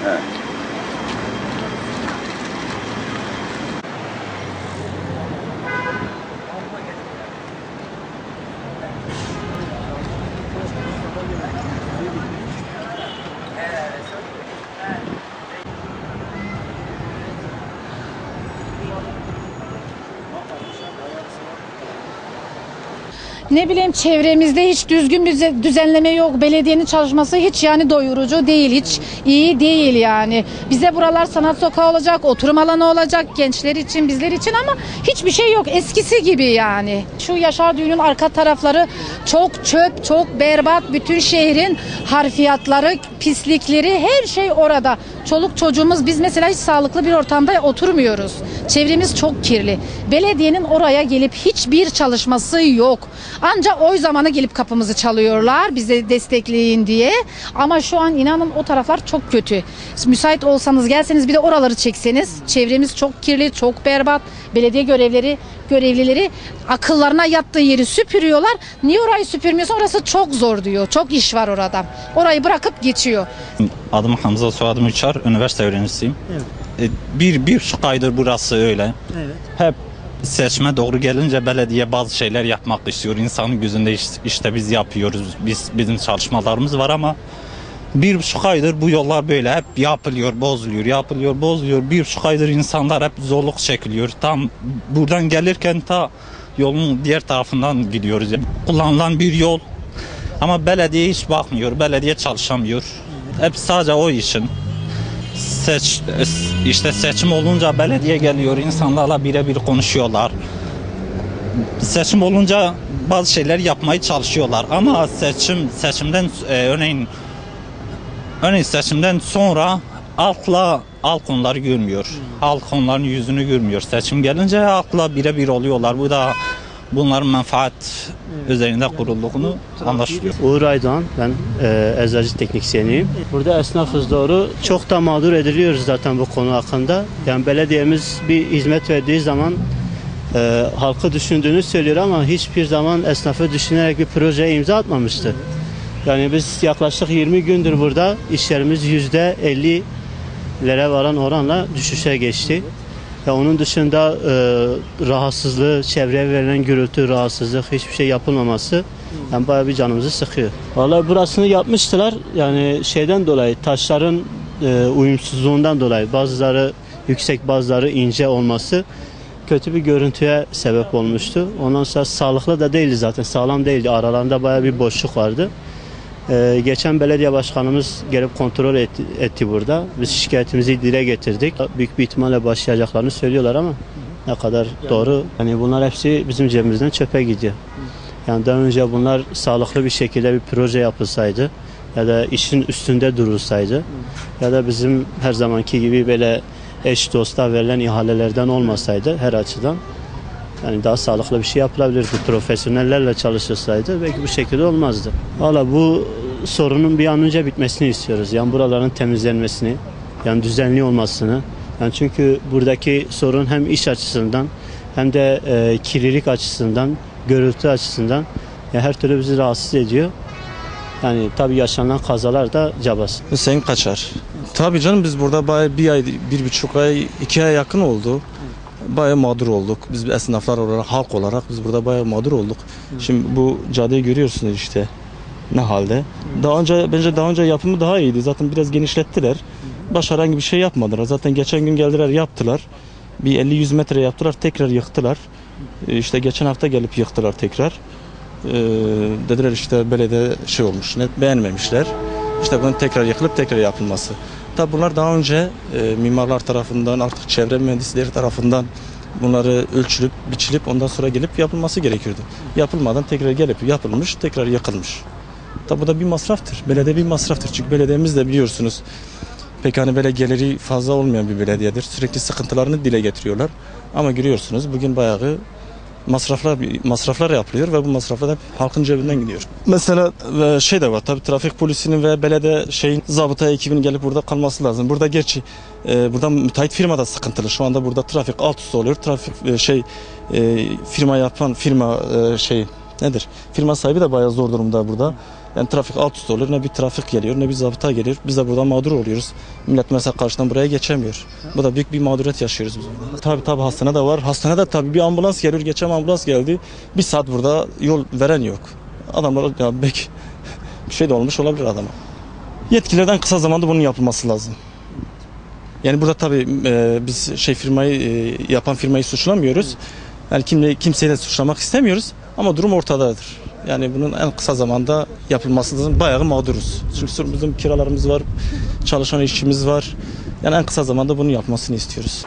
Evet. Ne bileyim, çevremizde hiç düzgün bir düzenleme yok. Belediyenin çalışması hiç yani doyurucu değil, hiç iyi değil yani. Bize buralar sanat sokağı olacak, oturum alanı olacak gençler için, bizler için, ama hiçbir şey yok eskisi gibi yani. Şu Yaşar Düğün'ün arka tarafları çok çöp, çok berbat. Bütün şehrin harfiyatları, pislikleri, her şey orada. Çoluk çocuğumuz, biz mesela hiç sağlıklı bir ortamda oturmuyoruz. Çevremiz çok kirli. Belediyenin oraya gelip hiçbir çalışması yok. Ancak oy zamanı gelip kapımızı çalıyorlar bize destekleyin diye. Ama şu an inanın o taraflar çok kötü. Müsait olsanız gelseniz bir de oraları çekseniz. Çevremiz çok kirli, çok berbat. Belediye görevlileri akıllarına yattığı yeri süpürüyorlar. Niye orayı süpürmüyorsun? Orası çok zor diyor. Çok iş var orada. Orayı bırakıp geçiyor. Adım Hamza, soyadım Uçar. Üniversite öğrencisiyim. Evet. Bir buçuk aydır burası öyle. Evet. Hep seçime doğru gelince belediye bazı şeyler yapmak istiyor. İnsanın gözünde işte biz yapıyoruz. Bizim çalışmalarımız var ama bir buçuk aydır bu yollar böyle hep yapılıyor, bozuluyor. Bir buçuk aydır insanlar hep zorluk çekiliyor. Tam buradan gelirken ta yolun diğer tarafından gidiyoruz. Yani kullanılan bir yol ama belediye hiç bakmıyor. Belediye çalışamıyor. Hep sadece o için. İşte seçim olunca belediye geliyor, insanlarla birebir konuşuyorlar. Seçim olunca bazı şeyler yapmaya çalışıyorlar ama seçimden örneğin seçimden sonra halk onları görmüyor. Halk onların yüzünü görmüyor. Seçim gelince halkla birebir oluyorlar. Bu da bunların menfaat üzerinde kurulduğunu anlaşılıyor. Uğur Aydoğan, ben eczacı teknisyeniyim. Burada esnafız doğru. Çok da mağdur ediliyoruz zaten bu konu hakkında. Yani belediyemiz bir hizmet verdiği zaman halkı düşündüğünü söylüyor ama hiçbir zaman esnafı düşünerek bir projeye imza atmamıştı. Yani biz yaklaşık 20 gündür burada, işlerimiz %50'lere varan oranla düşüşe geçti. Ya onun dışında rahatsızlığı, çevreye verilen gürültü, rahatsızlık, hiçbir şey yapılmaması yani bayağı bir canımızı sıkıyor. Vallahi burasını yapmıştılar yani şeyden dolayı, taşların uyumsuzluğundan dolayı, bazıları yüksek bazıları ince olması kötü bir görüntüye sebep olmuştu. Ondan sonra sağlıklı da değildi zaten, sağlam değildi, aralarında bayağı bir boşluk vardı. Geçen belediye başkanımız gelip kontrol etti burada. Biz şikayetimizi dile getirdik. Büyük bir ihtimalle başlayacaklarını söylüyorlar ama ne kadar doğru? Yani bunlar hepsi bizim cebimizden çöpe gidiyor. Yani daha önce bunlar sağlıklı bir şekilde bir proje yapılsaydı ya da işin üstünde durulsaydı ya da bizim her zamanki gibi böyle eş dosta verilen ihalelerden olmasaydı her açıdan, yani daha sağlıklı bir şey yapılabilirdi. Profesyonellerle çalışılsaydı belki bu şekilde olmazdı. Valla bu sorunun bir an önce bitmesini istiyoruz. Yani buraların temizlenmesini, yani düzenli olmasını. Yani çünkü buradaki sorun hem iş açısından hem de kirlilik açısından, gürültü açısından her türlü bizi rahatsız ediyor. Yani tabii yaşanan kazalar da cabası. Hüseyin Kaçar. Tabii canım, biz burada bayağı bir ay, 1,5 ay, 2 ay yakın oldu. Bayağı mağdur olduk. Biz esnaflar olarak, halk olarak biz burada bayağı mağdur olduk. Şimdi bu caddeyi görüyorsunuz işte ne halde. Bence daha önce yapımı daha iyiydi. Zaten biraz genişlettiler. Başka herhangi bir şey yapmadılar. Zaten geçen gün geldiler, yaptılar. Bir 50-100 metre yaptılar, tekrar yıktılar. İşte geçen hafta gelip yıktılar tekrar. Dediler işte belediye şey olmuş, beğenmemişler. İşte bunun tekrar yıkılıp tekrar yapılması. Tabi bunlar daha önce mimarlar tarafından, artık çevre mühendisleri tarafından bunları ölçülüp, biçilip ondan sonra gelip yapılması gerekiyordu. Yapılmadan tekrar gelip yapılmış, tekrar yakılmış. Tabi bu da bir masraftır. Belediye bir masraftır. Çünkü belediyemiz de biliyorsunuz pek hani böyle geliri fazla olmayan bir belediyedir. Sürekli sıkıntılarını dile getiriyorlar. Ama görüyorsunuz bugün bayağı masraflar yapılıyor ve bu masraflar hep halkın cebinden gidiyor. Mesela şey de var tabii, trafik polisinin ve belediye zabıta ekibinin gelip burada kalması lazım. Burada gerçi burada müteahhit firma da sıkıntılı. Şu anda burada trafik alt üst oluyor. Trafik firma yapan firma firma sahibi de bayağı zor durumda burada. Yani trafik alt üst olur. Ne bir trafik geliyor ne bir zabıta geliyor. Biz de burada mağdur oluyoruz. Millet mesela karşıdan buraya geçemiyor. Bu da büyük bir mağduriyet yaşıyoruz biz burada. Tabii hastane de var. Hastanede tabii bir ambulans geliyor. Geçen ambulans geldi. Bir saat burada yol veren yok. Adamlar ya belki bir şey de olmuş olabilir adama. Yetkililerden kısa zamanda bunun yapılması lazım. Yani burada tabii biz yapan firmayı suçlamıyoruz. Yani kimseyi de suçlamak istemiyoruz ama durum ortadadır. Yani bunun en kısa zamanda yapılması lazım. Bayağı mağduruz. Çünkü bizim kiralarımız var, çalışan işçimiz var. Yani en kısa zamanda bunu yapmasını istiyoruz.